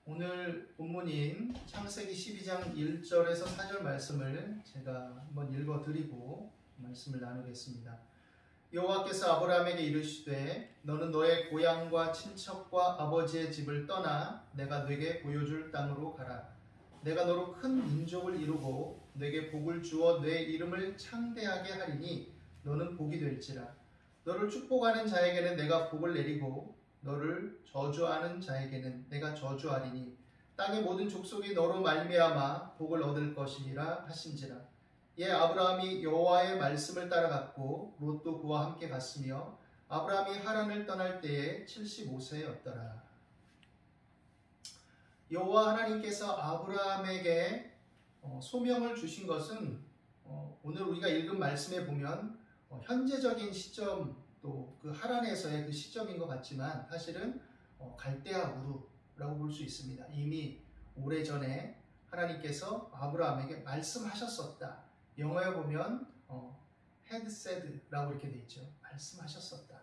오늘 본문인 창세기 12장 1절에서 4절 말씀을 제가 한번 읽어드리고 말씀을 나누겠습니다. 여호와께서 아브라함에게 이르시되 너는 너의 고향과 친척과 아버지의 집을 떠나 내가 네게 보여줄 땅으로 가라. 내가 너로 큰 민족을 이루고 네게 복을 주어 네 이름을 창대하게 하리니 너는 복이 될지라. 너를 축복하는 자에게는 내가 복을 내리고 너를 저주하는 자에게는 내가 저주하리니 땅의 모든 족속이 너로 말미암아 복을 얻을 것이니라 하신지라. 예, 아브라함이 여호와의 말씀을 따라갔고 롯도 그와 함께 갔으며 아브라함이 하란을 떠날 때에 75세였더라. 여호와 하나님께서 아브라함에게 소명을 주신 것은 오늘 우리가 읽은 말씀에 보면 현재적인 시점 또 그 하란에서의 그 시점인 것 같지만 사실은 갈대아 우르라고 볼 수 있습니다. 이미 오래전에 하나님께서 아브라함에게 말씀하셨었다. 영어에 보면 had said라고 이렇게 돼 있죠. 말씀하셨었다.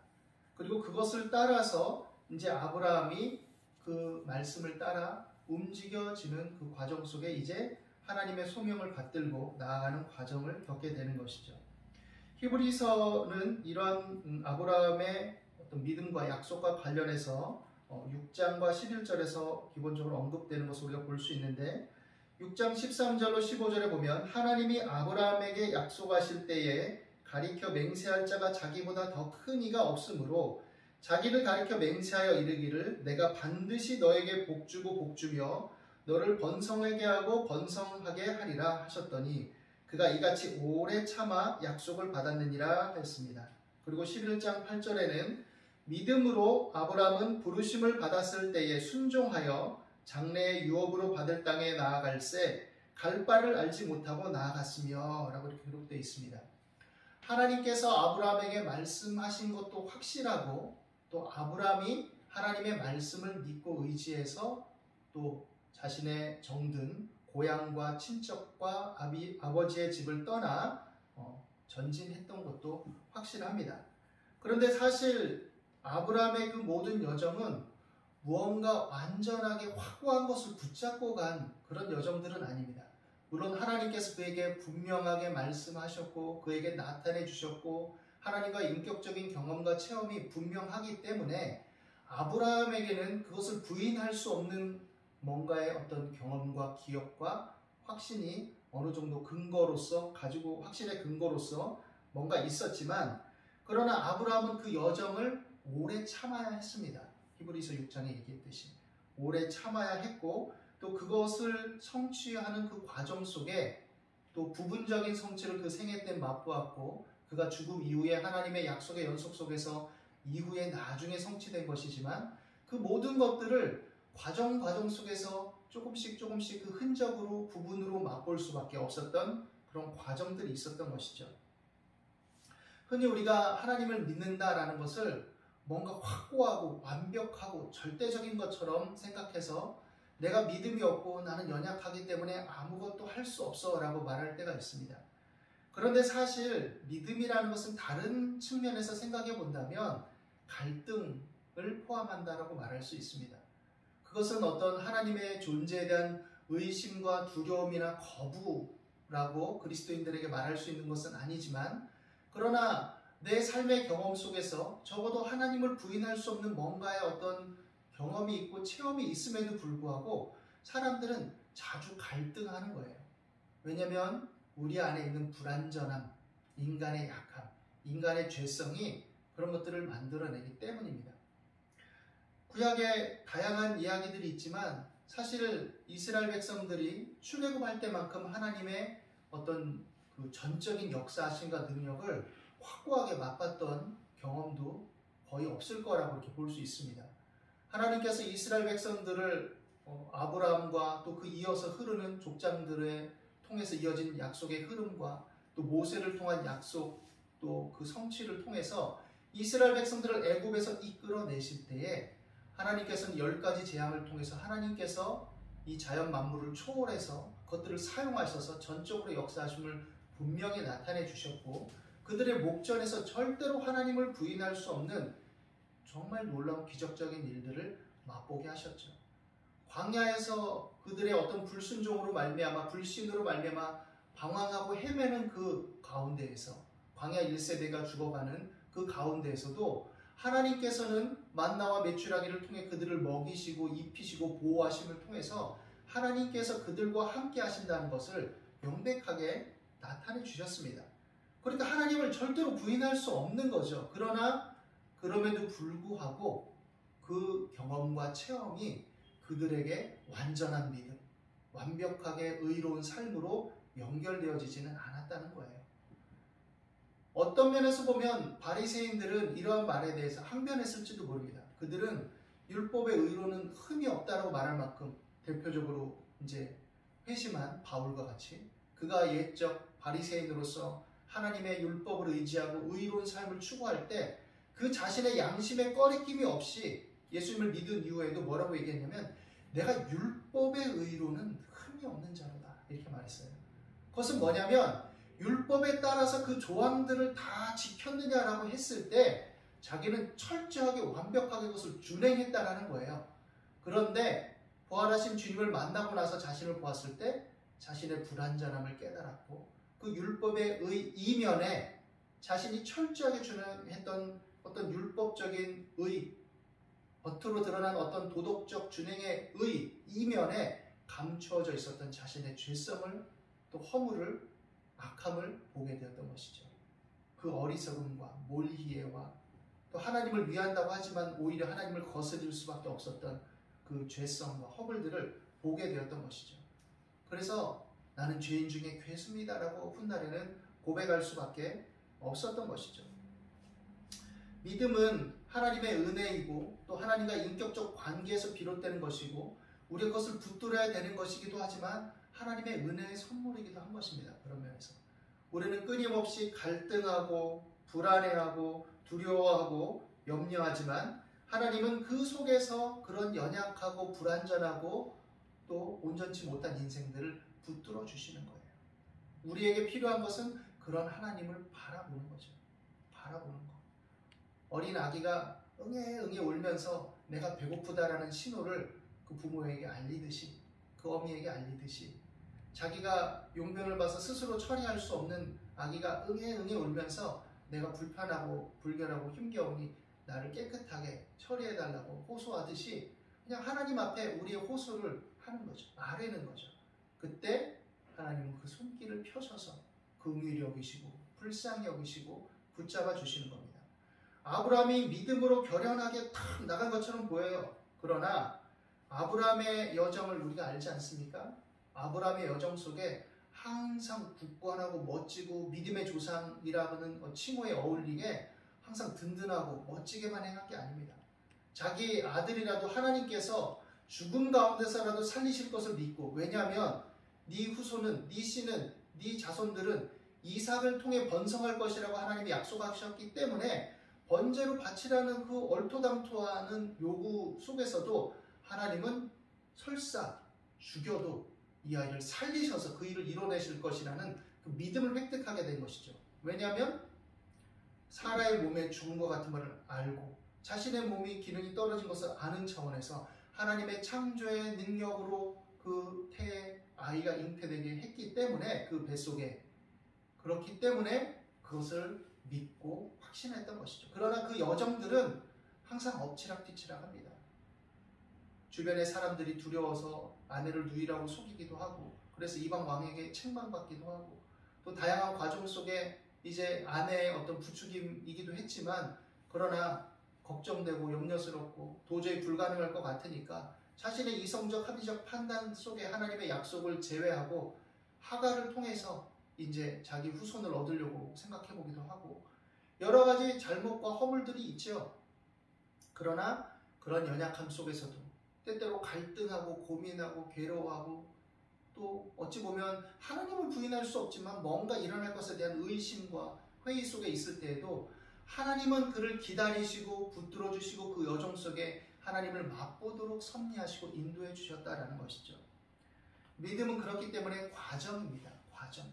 그리고 그것을 따라서 이제 아브라함이 그 말씀을 따라 움직여지는 그 과정 속에 이제 하나님의 소명을 받들고 나아가는 과정을 겪게 되는 것이죠. 히브리서는 이런 아브라함의 어떤 믿음과 약속과 관련해서 6장과 11절에서 기본적으로 언급되는 것을 우리가 볼 수 있는데 6장 13절로 15절에 보면 하나님이 아브라함에게 약속하실 때에 가리켜 맹세할 자가 자기보다 더 큰 이가 없으므로 자기를 가리켜 맹세하여 이르기를 내가 반드시 너에게 복주고 복주며 너를 번성하게 하고 번성하게 하리라 하셨더니 그가 이같이 오래 참아 약속을 받았느니라 했습니다. 그리고 11장 8절에는 믿음으로 아브라함은 부르심을 받았을 때에 순종하여 장래의 유업으로 받을 땅에 나아갈새 갈 바를 알지 못하고 나아갔으며 라고 이렇게 기록되어 있습니다. 하나님께서 아브라함에게 말씀하신 것도 확실하고 또 아브라함이 하나님의 말씀을 믿고 의지해서 또 자신의 정든 고향과 친척과 아버지의 집을 떠나 전진했던 것도 확실합니다. 그런데 사실 아브라함의 그 모든 여정은 무언가 완전하게 확고한 것을 붙잡고 간 그런 여정들은 아닙니다. 물론 하나님께서 그에게 분명하게 말씀하셨고 그에게 나타내 주셨고 하나님과 인격적인 경험과 체험이 분명하기 때문에 아브라함에게는 그것을 부인할 수 없는 뭔가의 어떤 경험과 기억과 확신이 어느 정도 확신의 근거로서 뭔가 있었지만 그러나 아브라함은 그 여정을 오래 참아야 했습니다. 히브리서 6장에 얘기했듯이 오래 참아야 했고 또 그것을 성취하는 그 과정 속에 또 부분적인 성취를 그 생애 때 맛보았고 그가 죽음 이후에 하나님의 약속의 연속 속에서 이후에 나중에 성취된 것이지만 그 모든 것들을 과정 속에서 조금씩 그 흔적으로 부분으로 맛볼 수밖에 없었던 그런 과정들이 있었던 것이죠. 흔히 우리가 하나님을 믿는다라는 것을 뭔가 확고하고 완벽하고 절대적인 것처럼 생각해서 내가 믿음이 없고 나는 연약하기 때문에 아무것도 할 수 없어 라고 말할 때가 있습니다. 그런데 사실 믿음이라는 것은 다른 측면에서 생각해 본다면 갈등을 포함한다라고 말할 수 있습니다. 그것은 어떤 하나님의 존재에 대한 의심과 두려움이나 거부라고 그리스도인들에게 말할 수 있는 것은 아니지만 그러나 내 삶의 경험 속에서 적어도 하나님을 부인할 수 없는 뭔가의 어떤 경험이 있고 체험이 있음에도 불구하고 사람들은 자주 갈등하는 거예요. 왜냐하면 우리 안에 있는 불완전함, 인간의 약함, 인간의 죄성이 그런 것들을 만들어내기 때문입니다. 구약에 다양한 이야기들이 있지만 사실 이스라엘 백성들이 출애굽할 때만큼 하나님의 어떤 그 전적인 역사하심과 능력을 확고하게 맛봤던 경험도 거의 없을 거라고 이렇게 볼 수 있습니다. 하나님께서 이스라엘 백성들을 아브라함과 또 그 이어서 흐르는 족장들에 통해서 이어진 약속의 흐름과 또 모세를 통한 약속 또 그 성취를 통해서 이스라엘 백성들을 애굽에서 이끌어내실 때에 하나님께서는 10가지 재앙을 통해서 하나님께서 이 자연 만물을 초월해서 그것들을 사용하셔서 전적으로 역사하심을 분명히 나타내 주셨고 그들의 목전에서 절대로 하나님을 부인할 수 없는 정말 놀라운 기적적인 일들을 맛보게 하셨죠. 광야에서 그들의 어떤 불순종으로 말미암아 불신으로 말미암아 방황하고 헤매는 그 가운데에서 광야 1세대가 죽어가는 그 가운데에서도 하나님께서는 만나와 메추라기를 통해 그들을 먹이시고 입히시고 보호하심을 통해서 하나님께서 그들과 함께 하신다는 것을 명백하게 나타내 주셨습니다. 그러니까 하나님을 절대로 부인할 수 없는 거죠. 그러나 그럼에도 불구하고 그 경험과 체험이 그들에게 완전한 믿음, 완벽하게 의로운 삶으로 연결되어지지는 않았다는 거예요. 어떤 면에서 보면 바리새인들은 이러한 말에 대해서 항변했을지도 모릅니다. 그들은 율법의 의로는 흠이 없다라고 말할 만큼 대표적으로 이제 회심한 바울과 같이 그가 옛적 바리새인으로서 하나님의 율법을 의지하고 의로운 삶을 추구할 때 그 자신의 양심에 꺼리낌이 없이 예수님을 믿은 이후에도 뭐라고 얘기했냐면 내가 율법의 의로는 흠이 없는 자로다 이렇게 말했어요. 그것은 뭐냐면 율법에 따라서 그 조항들을 다 지켰느냐라고 했을 때 자기는 철저하게 완벽하게 그것을 준행했다라는 거예요. 그런데 부활하신 주님을 만나고 나서 자신을 보았을 때 자신의 불완전함을 깨달았고 그 율법의 이면에 자신이 철저하게 준행했던 어떤 율법적인 의, 겉으로 드러난 어떤 도덕적 준행의 의 이면에 감추어져 있었던 자신의 죄성을 또 허물을 악함을 보게 되었던 것이죠. 그 어리석음과 몰희애와 또 하나님을 위한다고 하지만 오히려 하나님을 거스릴 수밖에 없었던 그 죄성과 허물들을 보게 되었던 것이죠. 그래서 나는 죄인 중에 괴수입니다라고 훗날에는 고백할 수밖에 없었던 것이죠. 믿음은 하나님의 은혜이고 또 하나님과 인격적 관계에서 비롯되는 것이고 우리가 그것을 붙들어야 되는 것이기도 하지만 하나님의 은혜의 선물이기도 한 것입니다. 그런 면에서 우리는 끊임없이 갈등하고 불안해하고 두려워하고 염려하지만 하나님은 그 속에서 그런 연약하고 불완전하고 또 온전치 못한 인생들을 붙들어 주시는 거예요. 우리에게 필요한 것은 그런 하나님을 바라보는 거죠. 바라보는 거. 어린 아기가 응애 울면서 내가 배고프다라는 신호를 그 부모에게 알리듯이 그 어미에게 알리듯이 자기가 용변을 봐서 스스로 처리할 수 없는 아기가 응애 울면서 내가 불편하고 불결하고 힘겨우니 나를 깨끗하게 처리해달라고 호소하듯이 그냥 하나님 앞에 우리의 호소를 하는 거죠. 아뢰는 거죠. 그때 하나님은 그 손길을 펴셔서 긍휼히 여기시고 불쌍히 여기시고 붙잡아 주시는 겁니다. 아브라함이 믿음으로 결연하게 탁 나간 것처럼 보여요. 그러나 아브라함의 여정을 우리가 알지 않습니까? 아브라함의 여정 속에 항상 굳건하고 멋지고 믿음의 조상이라는 칭호에 어울리게 항상 든든하고 멋지게만 행한 게 아닙니다. 자기 아들이라도 하나님께서 죽음 가운데서라도 살리실 것을 믿고 왜냐하면 네 후손은 네 씨는 네 자손들은 이삭을 통해 번성할 것이라고 하나님이 약속하셨기 때문에 번제로 바치라는 그 얼토당토하는 요구 속에서도 하나님은 설사 죽여도 이 아이를 살리셔서 그 일을 이뤄내실 것이라는 그 믿음을 획득하게 된 것이죠. 왜냐하면 사라의 몸에 죽은 것 같은 것을 알고 자신의 몸이 기능이 떨어진 것을 아는 차원에서 하나님의 창조의 능력으로 그 태의 아이가 잉태되게 했기 때문에 그 뱃속에 그렇기 때문에 그것을 믿고 확신했던 것이죠. 그러나 그 여정들은 항상 엎치락뒤치락 합니다. 주변의 사람들이 두려워서 아내를 누이라고 속이기도 하고 그래서 이방 왕에게 책망받기도 하고 또 다양한 과정 속에 이제 아내의 어떤 부추김이기도 했지만 그러나 걱정되고 염려스럽고 도저히 불가능할 것 같으니까 자신의 이성적 합리적 판단 속에 하나님의 약속을 제외하고 하갈을 통해서 이제 자기 후손을 얻으려고 생각해 보기도 하고 여러 가지 잘못과 허물들이 있죠. 그러나 그런 연약함 속에서도 때때로 갈등하고 고민하고 괴로워하고 또 어찌 보면 하나님을 부인할 수 없지만 뭔가 일어날 것에 대한 의심과 회의 속에 있을 때에도 하나님은 그를 기다리시고 붙들어 주시고 그 여정 속에 하나님을 맛보도록 섭리하시고 인도해 주셨다라는 것이죠. 믿음은 그렇기 때문에 과정입니다. 과정.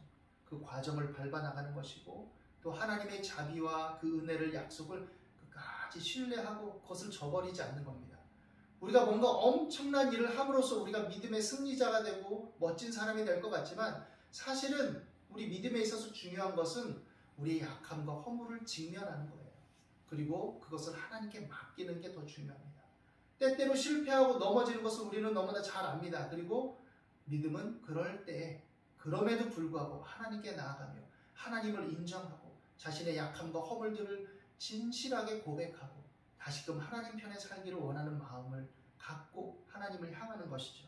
그 과정을 밟아나가는 것이고 또 하나님의 자비와 그 은혜를 약속을 끝까지 신뢰하고 그것을 저버리지 않는 겁니다. 우리가 뭔가 엄청난 일을 함으로써 우리가 믿음의 승리자가 되고 멋진 사람이 될 것 같지만 사실은 우리 믿음에 있어서 중요한 것은 우리의 약함과 허물을 직면하는 거예요. 그리고 그것을 하나님께 맡기는 게 더 중요합니다. 때때로 실패하고 넘어지는 것을 우리는 너무나 잘 압니다. 그리고 믿음은 그럴 때 그럼에도 불구하고 하나님께 나아가며 하나님을 인정하고 자신의 약함과 허물들을 진실하게 고백하고 다시금 하나님 편에 살기를 원하는 마음을 갖고 하나님을 향하는 것이죠.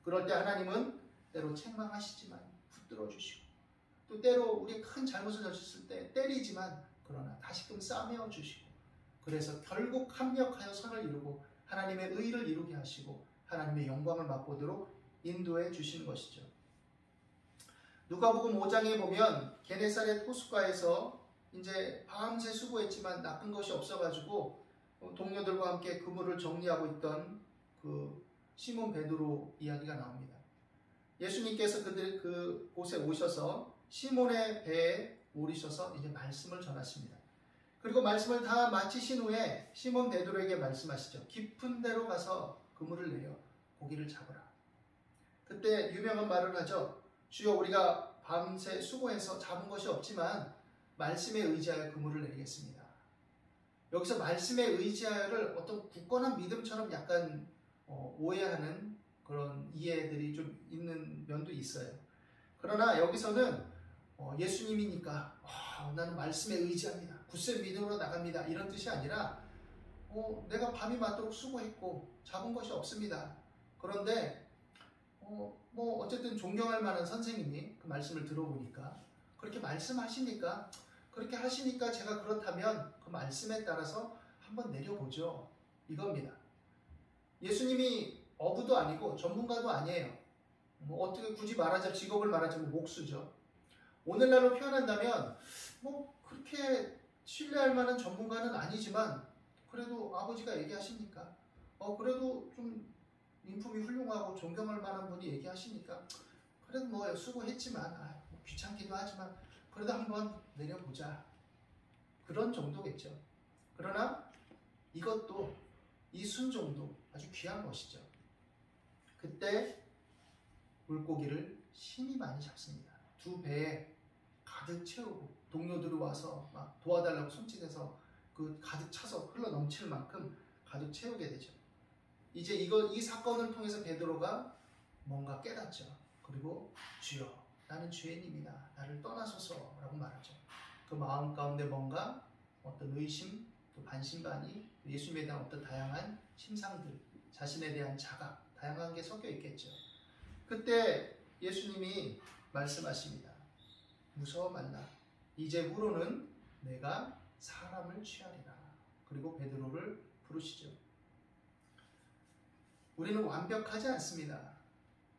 그럴 때 하나님은 때로 책망하시지만 붙들어 주시고 또 때로 우리 큰 잘못을 저질렀을 때 때리지만 그러나 다시금 싸매어 주시고 그래서 결국 합력하여 선을 이루고 하나님의 의를 이루게 하시고 하나님의 영광을 맛보도록 인도해 주시는 것이죠. 누가복음 5장에 보면 게네사렛 호숫가에서 이제 밤새 수고했지만 낚은 것이 없어가지고 동료들과 함께 그물을 정리하고 있던 그 시몬 베드로 이야기가 나옵니다. 예수님께서 그곳에 오셔서 시몬의 배에 오르셔서 이제 말씀을 전하십니다. 그리고 말씀을 다 마치신 후에 시몬 베드로에게 말씀하시죠. 깊은 데로 가서 그물을 내려 고기를 잡으라. 그때 유명한 말을 하죠. 주여 우리가 밤새 수고해서 잡은 것이 없지만 말씀에 의지하여 그물을 내리겠습니다. 여기서 말씀에 의지하여를 어떤 굳건한 믿음처럼 약간 오해하는 그런 이해들이 좀 있는 면도 있어요. 그러나 여기서는 예수님이니까 나는 말씀에 의지합니다. 굳센 믿음으로 나갑니다. 이런 뜻이 아니라 내가 밤이 맞도록 수고했고 잡은 것이 없습니다. 그런데 어쨌든 존경할 만한 선생님이 그 말씀을 들어보니까 그렇게 말씀하시니까 그렇게 하시니까 제가 그렇다면 그 말씀에 따라서 한번 내려보죠. 이겁니다. 예수님이 어부도 아니고 전문가도 아니에요. 어떻게 굳이 말하자면 직업을 말하자면 목수죠. 오늘날로 표현한다면 그렇게 신뢰할 만한 전문가는 아니지만 그래도 아버지가 얘기하시니까 그래도 좀 인품이 훌륭하고 존경할 만한 분이 얘기하시니까 그래도 수고했지만 귀찮기도 하지만 그래도 한번 내려보자. 그런 정도겠죠. 그러나 이것도 이 순종도 아주 귀한 것이죠. 그때 물고기를 심히 많이 잡습니다. 두 배에 가득 채우고 동료들이 와서 막 도와달라고 손짓해서 그 가득 차서 흘러 넘칠 만큼 가득 채우게 되죠. 이제 이 사건을 통해서 베드로가 뭔가 깨닫죠. 그리고 주여 나는 죄인입니다. 나를 떠나소서 라고 말하죠. 그 마음 가운데 뭔가 어떤 의심 또 반신반의 예수님에 대한 어떤 다양한 심상들 자신에 대한 자각 다양한 게 섞여 있겠죠. 그때 예수님이 말씀하십니다. 무서워 말라. 이제 후로는 내가 사람을 취하리라. 그리고 베드로를 부르시죠. 우리는 완벽하지 않습니다.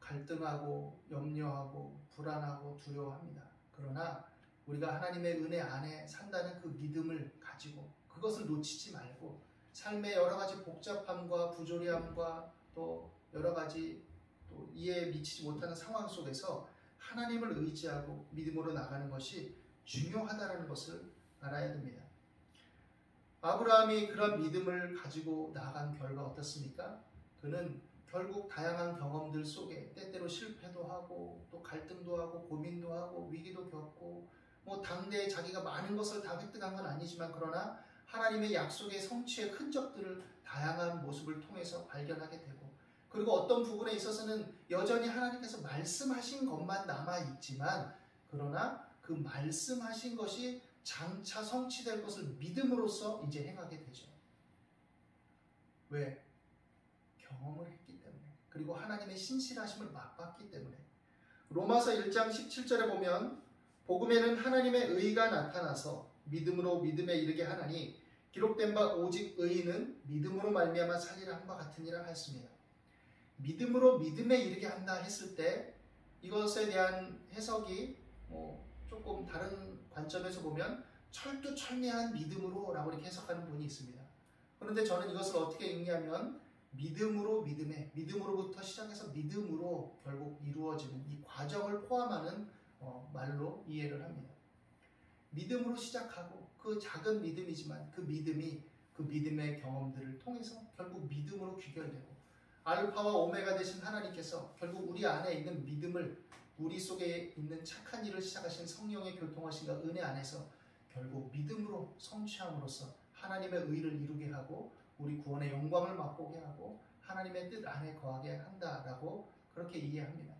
갈등하고 염려하고 불안하고 두려워합니다. 그러나 우리가 하나님의 은혜 안에 산다는 그 믿음을 가지고 그것을 놓치지 말고 삶의 여러 가지 복잡함과 부조리함과 또 여러 가지 또 이해에 미치지 못하는 상황 속에서 하나님을 의지하고 믿음으로 나가는 것이 중요하다는 것을 알아야 됩니다. 아브라함이 그런 믿음을 가지고 나간 결과 어떻습니까? 그는 결국 다양한 경험들 속에 때때로 실패도 하고 또 갈등도 하고 고민도 하고 위기도 겪고 당대에 자기가 많은 것을 다 획득한 건 아니지만 그러나 하나님의 약속의 성취의 흔적들을 다양한 모습을 통해서 발견하게 되고 그리고 어떤 부분에 있어서는 여전히 하나님께서 말씀하신 것만 남아있지만 그러나 그 말씀하신 것이 장차 성취될 것을 믿음으로써 이제 행하게 되죠. 왜? 경험을 했기 때문에 그리고 하나님의 신실하심을 맛봤기 때문에 로마서 1장 17절에 보면 복음에는 하나님의 의가 나타나서 믿음으로 믿음에 이르게 하나니 기록된 바 오직 의인은 믿음으로 말미암아 살리라 한 바 같으니라 하였습니다. 믿음으로 믿음에 이르게 한다 했을 때 이것에 대한 해석이 조금 다른 관점에서 보면 철두철미한 믿음으로 라고 이렇게 해석하는 분이 있습니다. 그런데 저는 이것을 어떻게 읽냐면 믿음으로 믿음에 믿음으로부터 시작해서 믿음으로 결국 이루어지는 이 과정을 포함하는 말로 이해를 합니다. 믿음으로 시작하고 그 작은 믿음이지만 그 믿음이 그 믿음의 경험들을 통해서 결국 믿음으로 귀결되고 알파와 오메가 되신 하나님께서 결국 우리 안에 있는 믿음을, 우리 속에 있는 착한 일을 시작하신 성령의 교통하심과 은혜 안에서 결국 믿음으로 성취함으로써 하나님의 의를 이루게 하고 우리 구원의 영광을 맛보게 하고 하나님의 뜻 안에 거하게 한다라고 그렇게 이해합니다.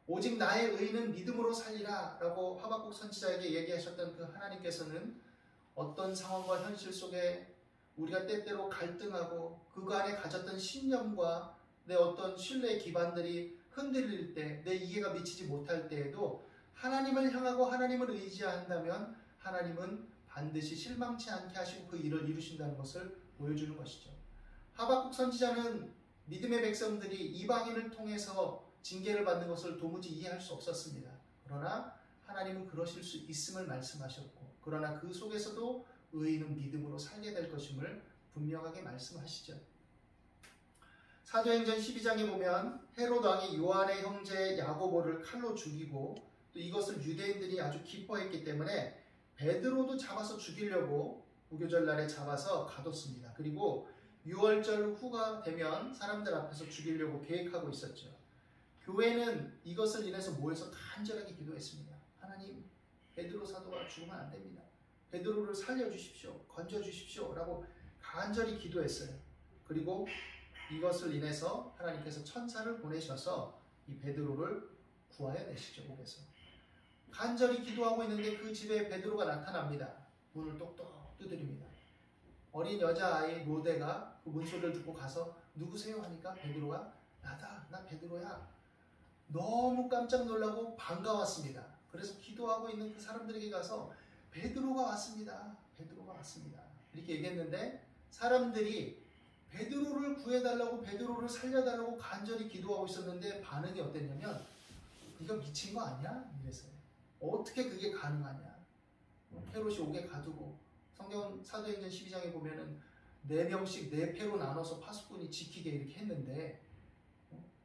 오직 나의 의는 믿음으로 살리라 라고 하박국 선지자에게 얘기하셨던 그 하나님께서는 어떤 상황과 현실 속에 우리가 때때로 갈등하고 그 안에 가졌던 신념과 내 어떤 신뢰의 기반들이 흔들릴 때, 내 이해가 미치지 못할 때에도 하나님을 향하고 하나님을 의지한다면 하나님은 반드시 실망치 않게 하시고 그 일을 이루신다는 것을 보여주는 것이죠. 하박국 선지자는 믿음의 백성들이 이방인을 통해서 징계를 받는 것을 도무지 이해할 수 없었습니다. 그러나 하나님은 그러실 수 있음을 말씀하셨고, 그러나 그 속에서도 의인은 믿음으로 살게 될 것임을 분명하게 말씀하시죠. 사도행전 12장에 보면 헤롯 왕이 요한의 형제 야고보를 칼로 죽이고 또 이것을 유대인들이 아주 기뻐했기 때문에 베드로도 잡아서 죽이려고 무교절 날에 잡아서 가뒀습니다. 그리고 6월절 후가 되면 사람들 앞에서 죽이려고 계획하고 있었죠. 교회는 이것을 인해서 모여서 간절하게 기도했습니다. 하나님, 베드로 사도가 죽으면 안 됩니다. 베드로를 살려주십시오. 건져주십시오. 라고 간절히 기도했어요. 그리고 이것을 인해서 하나님께서 천사를 보내셔서 이 베드로를 구하여 내시죠. 옥에서. 간절히 기도하고 있는데 그 집에 베드로가 나타납니다. 문을 똑똑 두드립니다. 어린 여자아이 로데가 그 문소리를 듣고 가서 누구세요? 하니까 베드로가 나다. 나 베드로야. 너무 깜짝 놀라고 반가웠습니다. 그래서 기도하고 있는 그 사람들에게 가서 베드로가 왔습니다. 베드로가 왔습니다. 이렇게 얘기했는데 사람들이 베드로를 구해달라고, 베드로를 살려달라고 간절히 기도하고 있었는데 반응이 어땠냐면 네가 미친 거 아니야? 이랬어요. 어떻게 그게 가능하냐? 헤롯이 옥에 가두고 성경 사도행전 12장에 보면은 4명씩 4패로 나눠서 파수꾼이 지키게 이렇게 했는데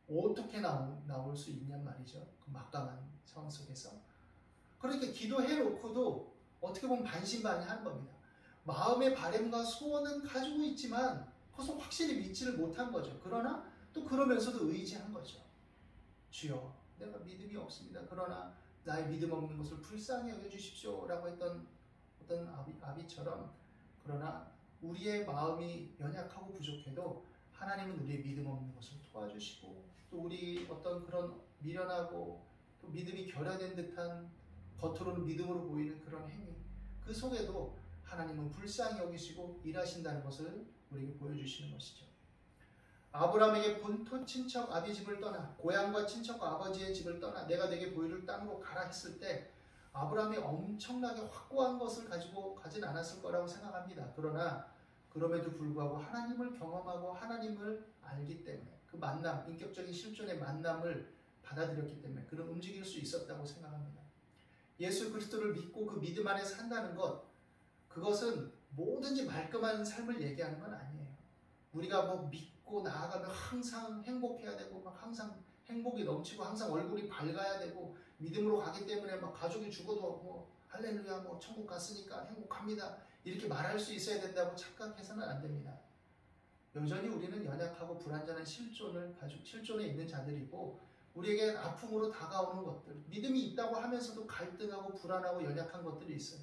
어떻게 나올 수 있냔 말이죠. 그 막강한 상황 속에서. 그러니까 기도해놓고도 어떻게 보면 반신반의하는 겁니다. 마음의 바램과 소원은 가지고 있지만 그것을 확실히 믿지를 못한 거죠. 그러나 또 그러면서도 의지한 거죠. 주여, 내가 믿음이 없습니다. 그러나 나의 믿음 없는 것을 불쌍히 여겨주십시오 라고 했던 어떤 아비처럼, 그러나 우리의 마음이 연약하고 부족해도 하나님은 우리의 믿음 없는 것을 도와주시고 또 우리 어떤 그런 미련하고 또 믿음이 결여된 듯한 겉으로는 믿음으로 보이는 그런 행위, 그 속에도 하나님은 불쌍히 여기시고 일하신다는 것을 우리에게 보여주시는 것이죠. 아브라함에게 본토 친척 아비 집을 떠나, 고향과 친척과 아버지의 집을 떠나 내가 내게 보여줄 땅으로 가라 했을 때 아브라함이 엄청나게 확고한 것을 가지고 가진 않았을 거라고 생각합니다. 그러나 그럼에도 불구하고 하나님을 경험하고 하나님을 알기 때문에 그 만남, 인격적인 실존의 만남을 받아들였기 때문에 그는 움직일 수 있었다고 생각합니다. 예수 그리스도를 믿고 그 믿음 안에 산다는 것, 그것은 뭐든지 말끔한 삶을 얘기하는 건 아니에요. 우리가 뭐 믿고 나아가면 항상 행복해야 되고 막 항상 행복이 넘치고 항상 얼굴이 밝아야 되고 믿음으로 가기 때문에 막 가족이 죽어도 뭐 할렐루야 뭐 천국 갔으니까 행복합니다 이렇게 말할 수 있어야 된다고 착각해서는 안 됩니다. 여전히 우리는 연약하고 불완전한 실존에 있는 자들이고 우리에게 아픔으로 다가오는 것들, 믿음이 있다고 하면서도 갈등하고 불안하고 연약한 것들이 있어요.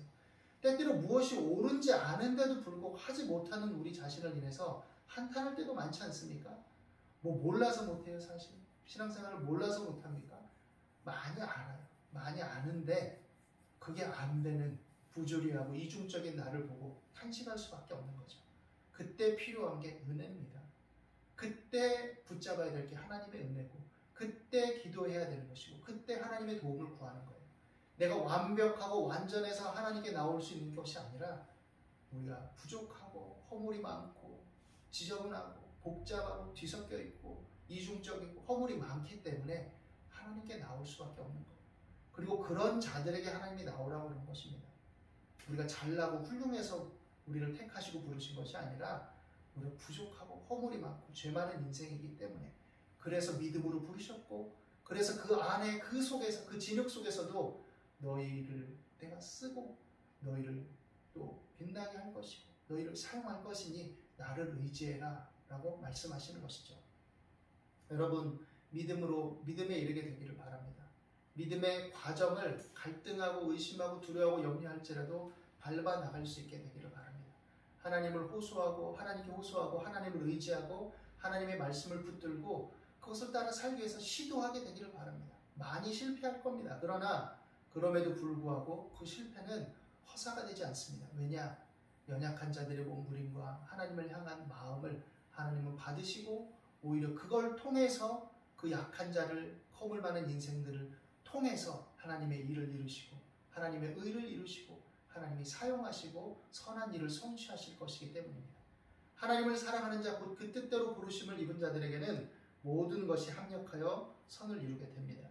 때때로 무엇이 옳은지 아는데도 불구하고 하지 못하는 우리 자신을 인해서 한탄할 때도 많지 않습니까? 뭐 몰라서 못해요 사실? 신앙생활을 몰라서 못합니까? 많이 알아요. 많이 아는데 그게 안 되는 부조리하고 이중적인 나를 보고 탄식할 수밖에 없는 거죠. 그때 필요한 게 은혜입니다. 그때 붙잡아야 될 게 하나님의 은혜고 그때 기도해야 되는 것이고 그때 하나님의 도움을 구하는 거예요. 내가 완벽하고 완전해서 하나님께 나올 수 있는 것이 아니라 우리가 부족하고 허물이 많고 지저분하고 복잡하고 뒤섞여 있고 이중적이고 허물이 많기 때문에 하나님께 나올 수밖에 없는 거예요. 그리고 그런 자들에게 하나님이 나오라고 그런 것입니다. 우리가 잘나고 훌륭해서 우리를 택하시고 부르신 것이 아니라 우리가 부족하고 허물이 많고 죄 많은 인생이기 때문에 그래서 믿음으로 부르셨고 그래서 그 안에 그 속에서 그 진흙 속에서도 너희를 내가 쓰고 너희를 또 빛나게 할 것이고 너희를 사용할 것이니 나를 의지해라 라고 말씀하시는 것이죠. 여러분 믿음에 이르게 되기를 바랍니다. 믿음의 과정을 갈등하고 의심하고 두려워하고 염려할지라도 밟아 나갈 수 있게 되기를 바랍니다. 하나님을 호소하고 하나님께 호소하고 하나님을 의지하고 하나님의 말씀을 붙들고 그것을 따라 살기 위해서 시도하게 되기를 바랍니다. 많이 실패할 겁니다. 그러나 그럼에도 불구하고 그 실패는 허사가 되지 않습니다. 왜냐? 연약한 자들의 몸부림과 하나님을 향한 마음을 하나님은 받으시고 오히려 그걸 통해서 그 약한 자를 허물 많은 인생들을 통해서 하나님의 일을 이루시고 하나님의 의를 이루시고 하나님이 사용하시고 선한 일을 성취하실 것이기 때문입니다. 하나님을 사랑하는 자 곧 그 뜻대로 부르심을 입은 자들에게는 모든 것이 합력하여 선을 이루게 됩니다.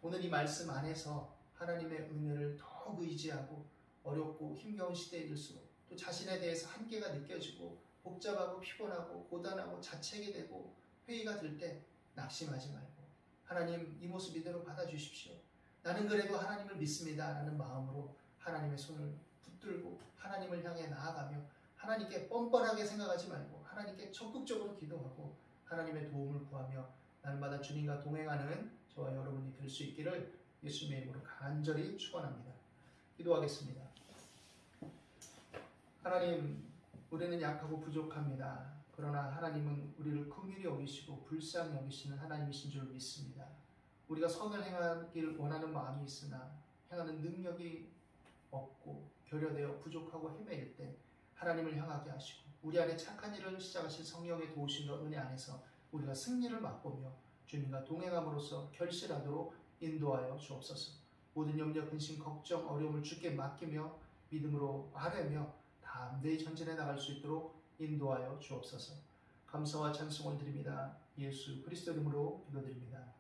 오늘 이 말씀 안에서 하나님의 은혜를 더욱 의지하고 어렵고 힘겨운 시대일수록 또 자신에 대해서 한계가 느껴지고 복잡하고 피곤하고 고단하고 자책이 되고 회의가 들 때 낙심하지 말고 하나님 이 모습 이대로 받아주십시오. 나는 그래도 하나님을 믿습니다 라는 마음으로 하나님의 손을 붙들고 하나님을 향해 나아가며 하나님께 뻔뻔하게 생각하지 말고 하나님께 적극적으로 기도하고 하나님의 도움을 구하며 날마다 주님과 동행하는 저와 여러분이 될 수 있기를 예수님의 이름으로 간절히 축원합니다. 기도하겠습니다. 하나님, 우리는 약하고 부족합니다. 그러나 하나님은 우리를 긍휼히 여기시고 불쌍히 여기시는 하나님이신 줄 믿습니다. 우리가 선을 행하길 원하는 마음이 있으나 행하는 능력이 없고 결여되어 부족하고 헤매일 때 하나님을 향하게 하시고 우리 안에 착한 일을 시작하신 성령의 도우심과 은혜 안에서 우리가 승리를 맛보며 주님과 동행함으로써 결실하도록 인도하여 주옵소서. 모든 염려, 근심, 걱정, 어려움을 주께 맡기며 믿음으로 아뢰며 담대히 전진해 나갈 수 있도록 인도하여 주옵소서. 감사와 찬송을 드립니다. 예수 그리스도 이름으로 기도드립니다.